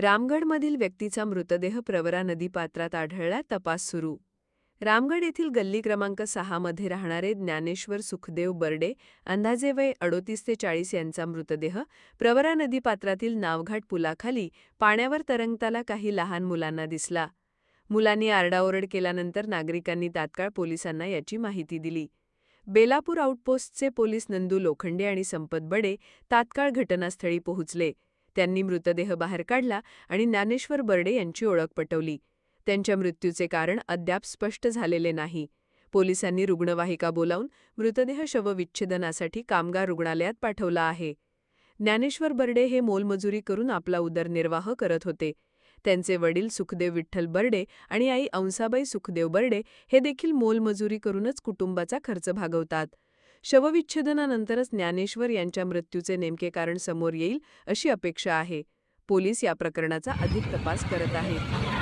रामगडमधील व्यक्तीचा मृतदेह प्रवरा नदीपात्रात आढळला, तपास सुरू. रामगड येथील गल्ली क्रमांक 6 मध्ये राहणारे ज्ञानेश्वर सुखदेव बर्डे, अंदाजे वय 38 ते 40 यांचा मृतदेह प्रवरा नदीपात्रातील नावघाट पुलाखाली पाण्यावर तरंगताना काही लहान मुलांना दिसला. मुलांनी आरडाओरड केल्यानंतर नागरिकांनी तात्काळ पोलिसांना याची माहिती दिली. बेलापूर आउटपोस्टचे पोलीस नंदू लोखंडे आणि संपत बडे तात्काळ घटनास्थळी पोहोचले. त्यांनी मृतदेह बाहेर काढला आणि ज्ञानेश्वर बर्डे यांची ओळख पटवली. त्यांच्या मृत्यूचे कारण अद्याप स्पष्ट झालेले नाही. पोलिसांनी रुग्णवाहिका बोलावून मृतदेह शवविच्छेदनासाठी कामगार रुग्णालयात पाठवला आहे. ज्ञानेश्वर बर्डे हे मोलमजुरी करून आपला उदरनिर्वाह करत होते. त्यांचे वडील सुखदेव विठ्ठल बर्डे आणि आई औंसाबाई सुखदेव बर्डे हे देखील मोलमजुरी करूनच कुटुंबाचा खर्च भागवतात. शवविच्छेदनानंतरच ज्ञानेश्वर यांच्या मृत्यूचे नेमके कारण समोर येईल अशी अपेक्षा आहे. पोलीस या प्रकरणाचा अधिक तपास करत आहेत.